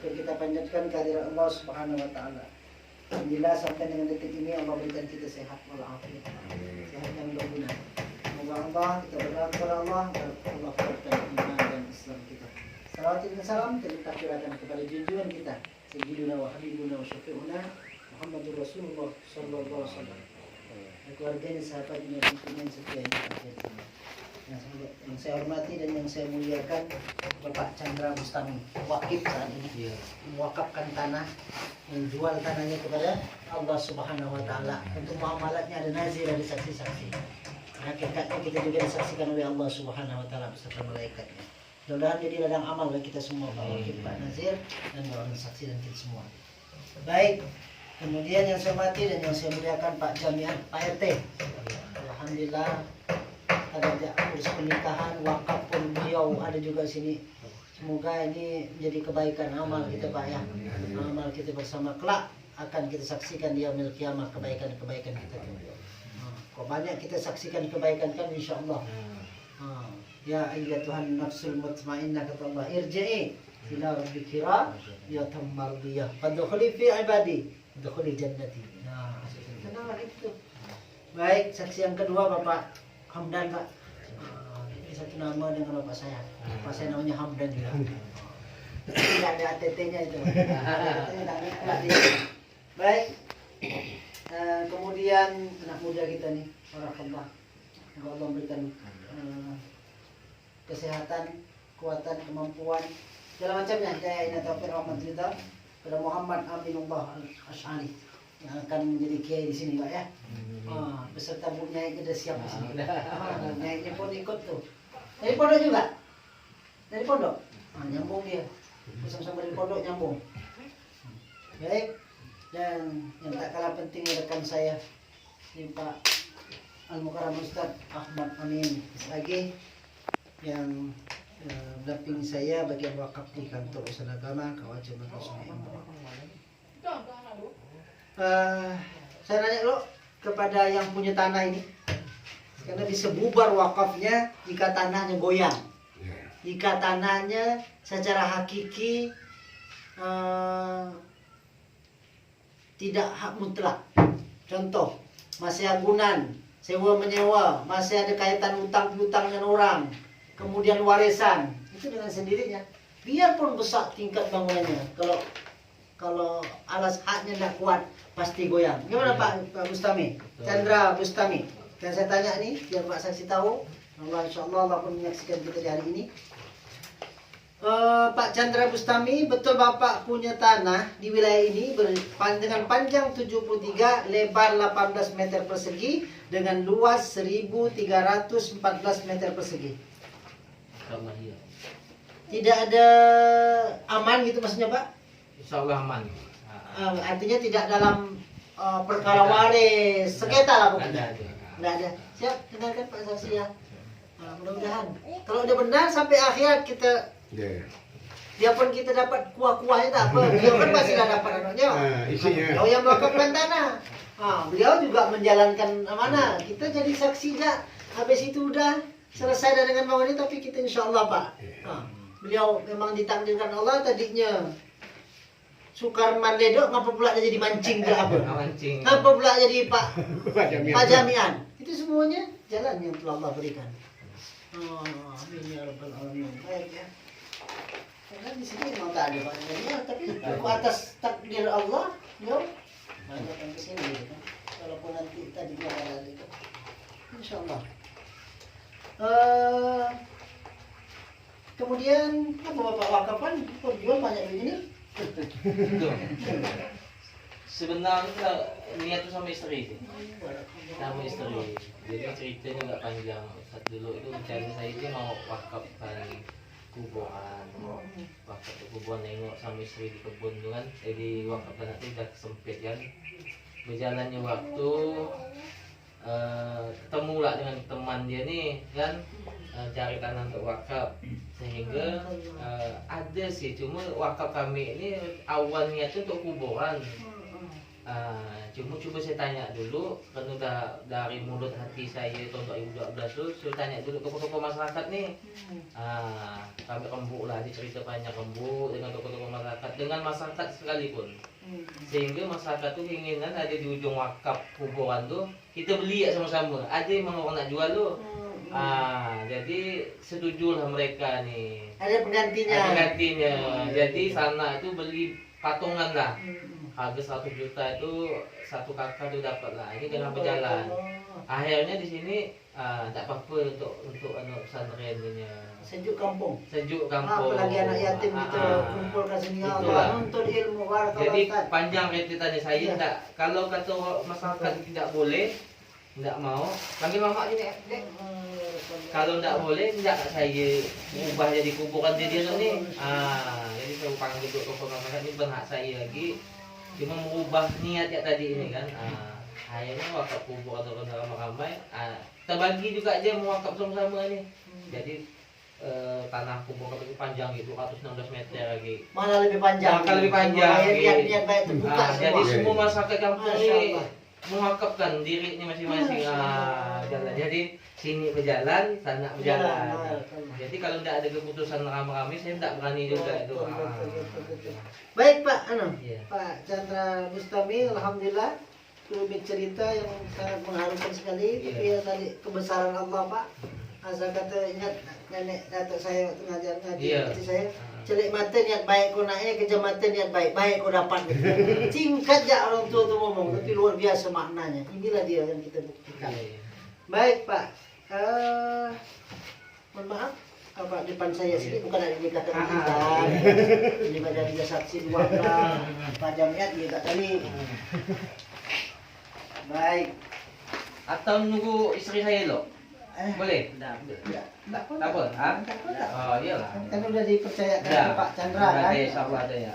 syukur kita panjatkan kehadirat Allah Subhanahu wa taala. Alhamdulillah sampai dengan detik ini Allah berikan kita sehat walafiat. Sehat yang berguna. Semoga Allah kita berdoa kepada Allah agar Allah kuatkan iman dan Islam kita. Salawat dan salam kita curahkan kepada junjungan kita, Sayyidina wa Habibuna wa Syafi'una Muhammadur Rasulullah sallallahu alaihi wasallam. Keluarganya, sahabatnya, pimpinan setia yang saya hormati dan yang saya muliakan, Bapak Chandra Bustami, wakif saat ini, mewakafkan tanah, menjual tanahnya kepada Allah Subhanahu wa taala. Untuk muamalatnya ada nazir, ada saksi-saksi. Hakikatnya kita juga disaksikan oleh Allah Subhanahu wa taala beserta malaikatnya. Mudah-mudahan jadi ladang amal bagi kita semua, Pak Wakif, Pak Nazir, dan orang saksi dan kita semua. Baik, kemudian yang saya hormati dan yang saya muliakan Pak Jamiat, Pak RT. Alhamdulillah ada urus pernikahan, wakaf pun beliau ada juga sini. Semoga ini menjadi kebaikan amal kita, Pak, ya. Amal kita bersama kelak akan kita saksikan di yaumil kiamah kebaikan-kebaikan kita. Kok banyak kita saksikan kebaikan kan, insyaallah. Ya ayyatuhan nafsul mutmainnah, kata Allah, irji'i ila rabbika ya tammardiyah fadkhuli fi ibadi dkhuli jannati. Nah, tenanglah itu. Baik, saksi yang kedua Bapak Hamdan, Pak. Ini satu nama dengan bapak saya. Bapak saya namanya Hamdan juga. Tidak ada ATT-nya itu. Baik. Kemudian anak muda kita nih, barakallah. Semoga Allah memberikan kesehatan, kekuatan, kemampuan, segala macamnya. Hidayah, inna taufiq, rahmat kita kepada Muhammad Aminullah Al-Asy'ari yang akan menjadi kiai di sini, Pak, ya. Beserta Bu Nyai kita siap di sini. Nyainya pun ikut tuh. Dari pondok juga? Dari pondok? Nyambung dia. Bersama-sama dari pondok nyambung. Baik. Dan yang tak kalah penting rekan saya, ini Pak Al-Mukarram Ustaz Ahmad Amin lagi yang mendampingi saya bagian wakaf di kantor usaha agama Kawajan Sungai Embong. Saya nanya lo kepada yang punya tanah ini, karena bisa bubar wakafnya jika tanahnya goyang, jika tanahnya secara hakiki tidak hak mutlak. Contoh, masih agunan, sewa menyewa, masih ada kaitan utang piutang dengan orang, kemudian warisan, itu dengan sendirinya. Biarpun besar tingkat bangunannya, kalau alas haknya tidak kuat, pasti goyang. Gimana Pak Bustami? Chandra Bustami. Dan saya tanya nih, biar Pak saksi tahu. Allah, insyaallah Allah pun menyaksikan kita di hari ini. Pak Chandra Bustami, betul Bapak punya tanah di wilayah ini dengan panjang 73, lebar 18 meter persegi, dengan luas 1314 meter persegi. Iya. Tidak ada aman gitu maksudnya, Pak? Insyaallah aman. Artinya tidak dalam perkara waris, sengketa lah pokoknya. Tidak ada. Siap, dengarkan Pak saksi ya. Mudah-mudahan. Kalau udah benar sampai akhir kita, biarpun kita dapat kuah-kuahnya tak apa, beliau kan pasti dah dapat anaknya. Beliau yang mewakafkan tanah. Beliau juga menjalankan amanah. Kita jadi saksi dah. Habis itu udah selesai dah dengan bangunan, tapi kita insyaallah Pak. Beliau memang ditakdirkan Allah tadinya Sukarman Ledok, ngapa pula jadi mancing ke apa? Ngapa pula jadi Pak Jamian? Itu semuanya jalan yang telah Allah berikan. Amin ya rabbal alamin. Baik ya. Karena di sini memang tak ada Pak Jamian, tapi atas takdir Allah, beliau datang ke sini gitu kan. Walaupun nanti tadi ada itu. Insyaallah. Kemudian apa Bapak wakafan? Kok jual banyak begini? Sebenarnya niat itu sama istri, sama istri. Jadi ceritanya nggak panjang. Saat dulu itu rencana saya itu mau wakafkan kuburan, wakaf kuburan, nengok sama istri di kebun itu kan. Jadi wakafkan itu udah sempit kan. Berjalannya waktu, ketemu lah dengan teman dia nih kan, cari tanah untuk wakaf, sehingga ada sih, cuma wakaf kami ini awalnya itu untuk kuburan, Cuma coba saya tanya dulu, kan udah dari mulut hati saya tahun 2012 tuh, saya tanya dulu ke tokoh masyarakat nih. Kami rembuk lah, cerita banyak rembuk dengan tokoh-tokoh masyarakat, dengan masyarakat sekalipun. Sehingga masyarakat tuh keinginan ada di ujung wakaf kuburan tuh, kita beli ya sama-sama. Ada yang mau nak jual tuh. Jadi setujulah mereka nih. Ada penggantinya. Ada gantinya. Jadi sana itu beli patungan lah. Harga 100 juta itu satu kakak tuh dapat lah. Ini dengan berjalan. Akhirnya di sini tak apa-apa untuk pesantren ini. Sejuk kampung. Sejuk kampung. Apalagi anak yatim kita kumpul ke sini Itulah. Allah nuntut ilmu Jadi Ustaz. panjang ceritanya saya Iya. enggak, kalau kata masyarakat tidak boleh, enggak mau, panggil mamak ini. Kalau enggak boleh, enggak saya ubah jadi kuburan jadi nih. Jadi saya panggil untuk masyarakat ini berhak saya lagi. Cuma merubah niat ya tadi ini kan. Akhirnya wakaf kubur atau ramai-ramai. Terbagi juga aja mau wakaf sama-sama nih. Jadi tanah kubur itu panjang gitu 116 meter lagi. Malah lebih panjang. Malah lebih panjang. Niat baik terbuka semua. Jadi semua masyarakat kampung Masya ini Allah. mewakafkan dirinya masing-masing. Masya Allah. Jalan. Jadi sini berjalan, sana berjalan. Jalan. Jadi kalau tidak ada keputusan ramai-ramai, saya tidak berani juga itu. Betul. Baik Pak, Iya. Pak Chandra Bustami, alhamdulillah lebih cerita yang sangat mengharukan sekali. Tapi ya tadi kebesaran Allah Pak. Asal kata ingat nenek datuk saya waktu ngaji Iya. kecil saya. Celik mata niat baik kau naik, kejam mata niat baik kau dapat. Singkat ya orang tua tu ngomong, tapi luar biasa maknanya. Inilah dia yang kita buktikan. Iya. Baik Pak, mohon maaf, Pak depan saya sini bukan ada nikahkan kita. Ini baca dia saksi dua Pak Jamiat dia tak kali. Baik. Atau nunggu istri saya lo? Boleh? Tak Tak apa? Oh iyalah. Kan udah dipercayakan Ya. ke Pak Chandra kan. Insya-Allah ada ya.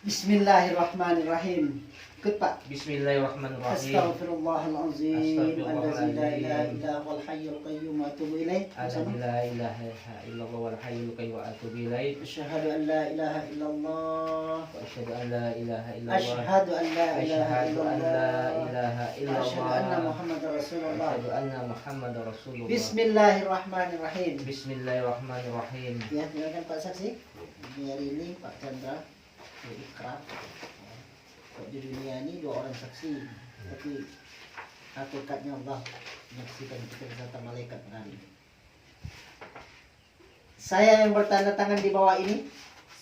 Bismillahirrahmanirrahim. Ikut Pak. Bismillahirrahmanirrahim. Astaghfirullahalazim. Allazi la ilaha illa huwal hayyul qayyum wa atubu ilaih. Alhamdulillah la ilaha illallah wal hayyul qayyum wa atubu ilaih. Asyhadu an la ilaha illallah. Wa asyhadu an la ilaha illallah. Asyhadu an la ilaha Asyhadu an la illallah. ilaha illallah. Asyhadu anna Muhammadar Rasulullah. Asyhadu anna Muhammadar Rasulullah. Bismillahirrahmanirrahim. Bismillahirrahmanirrahim. Ya, silakan Pak Saksi. Di hari ini Pak Chandra berikrar. Di dunia ini dua orang saksi, tapi hakikatnya Allah menyaksikan kita beserta malaikat hari ini. Saya yang bertanda tangan di bawah ini,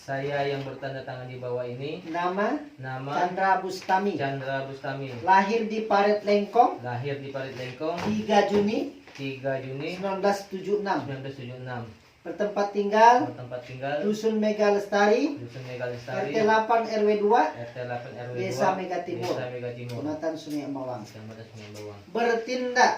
Saya yang bertanda tangan di bawah ini, nama nama Chandra Bustami, Chandra Bustami, lahir di Parit Lengkong, lahir di Parit Lengkong 3 Juni 3 Juni 1976, 1976. bertempat tinggal Tempat tinggal Dusun Mega Lestari, Dusun Mega Lestari, RT 8 RW 2, RT 8 RW 2, Desa Mega Timur, Desa Mega Timur, Kecamatan Sungai Ambawang, Kecamatan Sungai Bawang. bertindak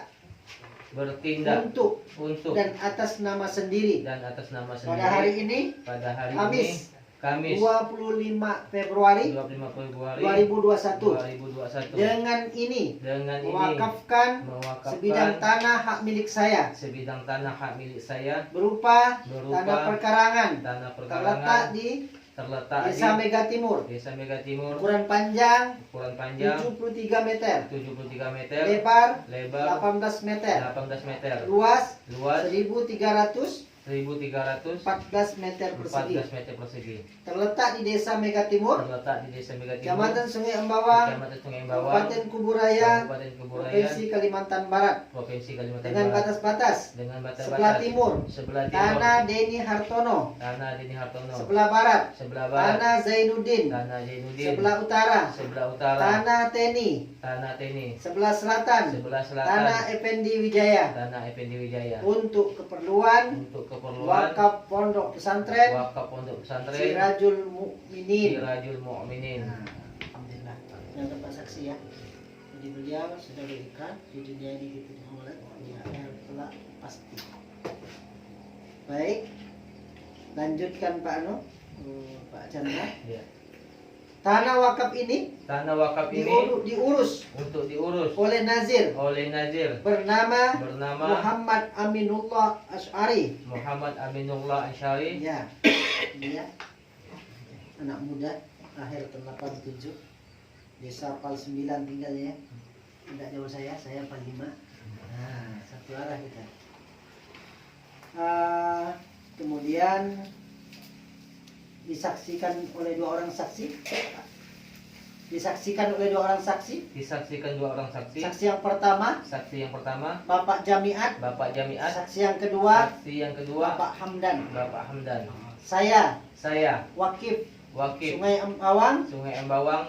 Bertindak untuk untuk dan atas nama sendiri dan atas nama sendiri pada hari ini pada hari Kamis, ini Kamis 25 Februari 25 Februari 2021 2021 dengan ini dengan ini mewakafkan sebidang tanah hak milik saya sebidang tanah hak milik saya berupa Berupa tanah perkarangan tanah terletak perkarangan di terletak Desa di Mega Timur, Desa Mega Timur, ukuran panjang ukuran panjang 73 meter, 73 meter, lebar lebar 18 meter, 18 meter, luas luas 1314 1314 meter persegi, meter persegi. terletak di Desa Mega Timur, Terletak di Desa Mega Timur, Kecamatan Sungai Ambawang, Kecamatan Sungai Bawang, Kabupaten Kuburaya, Kabupaten Kuburaya, Provinsi Kalimantan Barat, Provinsi Kalimantan dengan Barat. batas-batas Dengan batas-batas sebelah timur sebelah timur Tanah Deni Hartono, Tanah Dini Hartono, sebelah barat sebelah barat Tanah Zainuddin, Tanah Jainuddin, sebelah utara sebelah utara Tanah Teni, Tanah Teni, sebelah selatan sebelah selatan Tanah Effendi Wijaya, Tanah Effendi Wijaya, untuk keperluan untuk keperluan wakaf pondok pesantren wakaf pondok pesantren Sirajul Mukminin. Sirajul Mukminin. Alhamdulillah. Yang dapat saksi ya. Jadi beliau sudah berikrar di dunia ini kita dimulai ya telah pasti. Baik. Lanjutkan Pak Pak Chandra. Ya. Tanah wakaf ini Tanah wakaf ini diurus untuk diurus oleh Nazir oleh Nazir bernama bernama Muhammad Aminullah Asy'ari. Muhammad Aminullah Ansyari. Ya. Dia anak muda lahir tahun 87. Desa Pal 9 tinggalnya ya. Tidak jauh saya Pal 5. Nah, satu arah kita. Kemudian disaksikan oleh dua orang saksi. Disaksikan dua orang saksi. Saksi yang pertama Bapak Jamiat. Saksi yang kedua Bapak Hamdan. Saya Wakif Sungai Embawang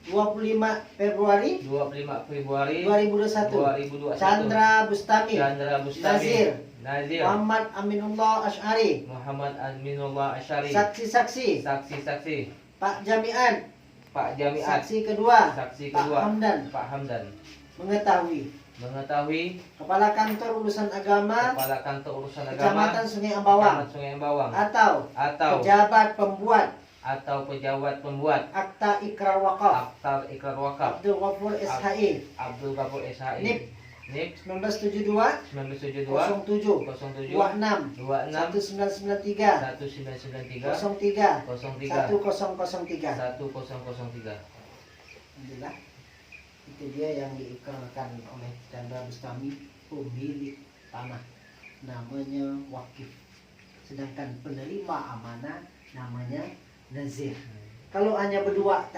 25 Februari 2021. Chandra Bustami Nazir Muhammad Aminullah Asy'ari. Saksi-saksi Pak Jamiat. Saksi kedua Pak Hamdan. Mengetahui Kepala Kantor Urusan Agama Kecamatan Sungai Embawang atau pejabat pembuat akta ikrar wakaf Abdul Ghafur SHI NIP 1972 07 26 1993 03 1003. Alhamdulillah, itu dia yang diikrarkan oleh Chandra Bustami, pemilik tanah, namanya Wakif. Sedangkan penerima amanah namanya Nazir. Kalau hanya berdua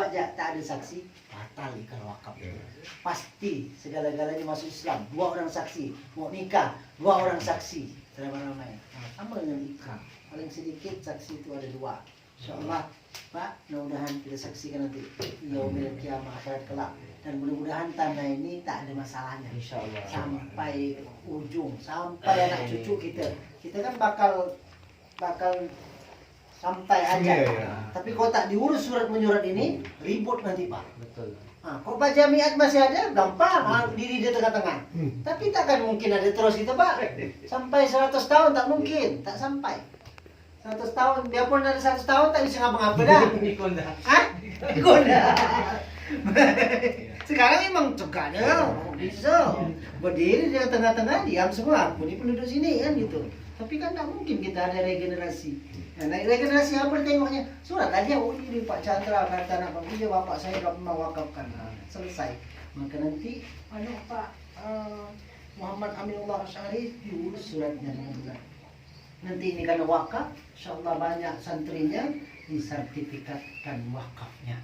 aja tak ada saksi, batal ikrar wakaf. Pasti segala-galanya masuk Islam. 2 orang saksi, mau nikah 2 orang saksi, ramai-ramai. Sama dengan ikrar, paling sedikit saksi itu ada 2. Insyaallah Pak, mudah-mudahan kita saksikan nanti yaumil kiamah akhirat kelak, dan mudah-mudahan tanah ini tak ada masalahnya. Insyaallah. Sampai ujung, sampai anak cucu kita. Kita kan bakal sampai aja. Tapi kalau tak diurus surat menyurat ini, ribut nanti Pak. Betul. Kok Pak Jamiat masih ada, gampang, diri dia tengah-tengah. Tapi takkan mungkin ada terus itu Pak. Sampai 100 tahun tak mungkin, tak sampai. 100 tahun, biarpun ada 100 tahun tak bisa ngapa-ngapa dah. Ikonda. Ikonda. Sekarang memang cegahnya bisa berdiri di tengah-tengah, diam semua. Ini penduduk sini kan gitu. Tapi kan tak mungkin kita ada regenerasi. Nah, regenerasi apa tengoknya? Surat aja, oh ini Pak Chandra kata anak Bang Bija, bapak saya sudah mewakafkan. Selesai. Maka nanti Pak Muhammad Aminullah Asy'ari diurus suratnya dengan benar. Nanti ini karena wakaf, insyaallah banyak santrinya disertifikatkan wakafnya.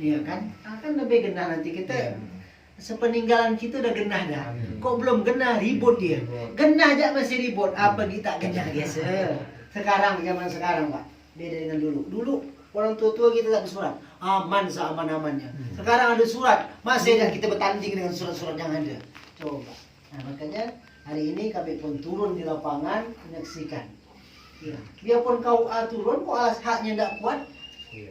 Iya kan? Akan lebih genah nanti kita. Sepeninggalan kita udah genah dah. Kok belum genah, ribut dia. Genah aja masih ribut. Apa dia tak genah guys? Sekarang, zaman sekarang Pak, beda dengan dulu. Dulu orang tua-tua kita tak bersurat, aman seaman-amannya. Sekarang ada surat, masih dah kita bertanding dengan surat-surat yang ada. Coba. Nah makanya hari ini kami pun turun di lapangan menyaksikan. Ya. Biarpun kau turun, kok alas haknya tidak kuat,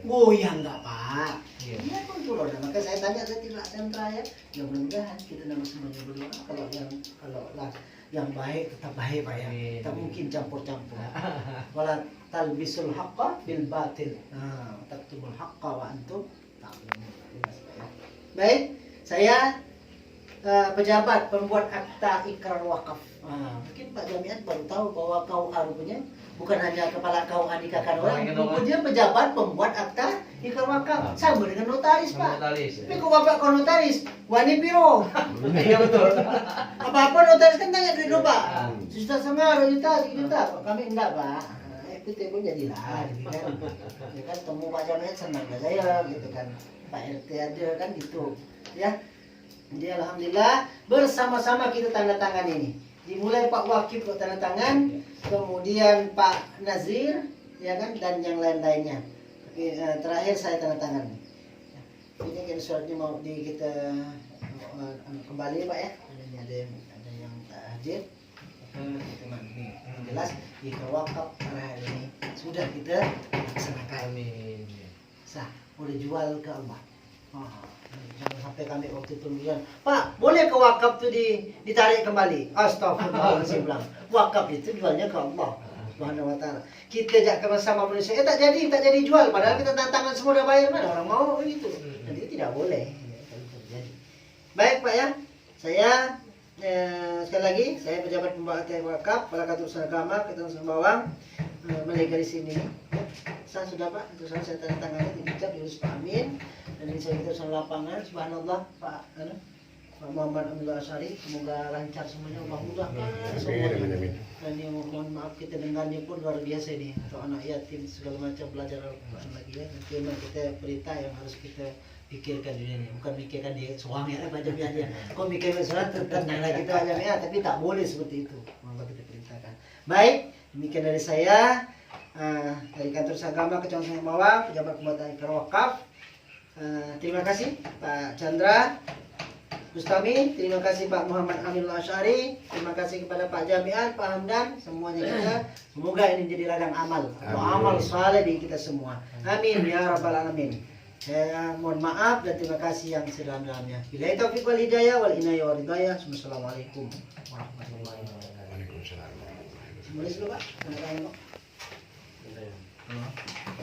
goyang nggak Pak? Dia pun turun. Nah, maka saya tanya tadi Pak Chandra ya, ya mudah-mudahan kita nama semuanya berdoa kalau yang baik tetap baik Pak ya. Tak mungkin campur-campur. Wala talbisul haqqa bil batil. Nah, taktubul haqqa wa antum ta'lamun. Baik, saya pejabat pembuat akta ikrar wakaf. Mungkin Pak Jamiat baru tahu bahwa KUA rupanya bukan hanya kepala KUA nikahkan orang, rupanya pejabat pembuat akta ikrar wakaf. Sama dengan notaris Pak. Tapi kok bapak kau notaris, wani piro? Iya betul. Apa-apa notaris kan tanya duit dulu Pak. 1,5 juta, 3 juta. Kami enggak Pak. PT pun jadilah, gitu kan. Ya kan temu Pak Jamiat senang saya, gitu kan. Pak RT ada kan gitu, ya. Jadi alhamdulillah bersama-sama kita tanda tangan ini. Dimulai Pak Wakif tanda tangan, kemudian Pak Nazir, ya kan, dan yang lain-lainnya. Oke, terakhir saya tanda tangan. Ini kan suratnya mau kita kembali Pak ya. Ada yang tak hadir. Ini jelas kita wakaf hari ini sudah kita laksanakan. Amin. Sah, udah jual ke Allah. Jangan sampai kami waktu itu bilang, Pak, boleh ke wakaf itu ditarik kembali? Astagfirullahaladzim. Wakaf itu jualnya ke Allah Subhanahu wa ta'ala. Kita ajak sama manusia, tak jadi jual. Padahal kita tantangan semua udah bayar, mana orang mau gitu. Jadi tidak boleh. Baik Pak ya, saya sekali lagi, saya pejabat pembuat akta wakaf, Kepala Kantor Urusan Agama, Kecamatan Sungai Embawang, melegalis ini. Sah sudah Pak, terus saya tanda tangannya, diucap, diurus Pak Amin. dan inisiatif lapangan. Subhanallah Pak Pak Muhammad Amin Asyari, semoga lancar semuanya, Allah mudahkan semuanya. Dan yang mohon maaf kita dengarnya pun luar biasa ini, atau anak yatim segala macam belajar Al-Quran lagi ya. Itu memang kita berita yang harus kita pikirkan dunia ini, bukan pikirkan dia suami apa aja aja. Kok mikirkan surat tenang lagi kita aja ya, tapi tak boleh seperti itu. Maka kita perintahkan. Baik, demikian dari saya dari kantor Sagama Kecamatan Mawang, pejabat pembuatan ikrar wakaf. Terima kasih Pak Chandra Bustami, terima kasih Pak Muhammad Amin Asyari, terima kasih kepada Pak Jami'an, Pak Hamdan, semuanya kita. Semoga ini jadi ladang amal, atau amal saleh di kita semua. Amin ya rabbal alamin. Saya mohon maaf dan terima kasih yang sedalam-dalamnya. Billahi taufiq wal hidayah wal inayah wal hidayah. Wassalamualaikum warahmatullahi wabarakatuh. Waalaikumsalam. Boleh dulu Pak? Tanda tangan, Pak.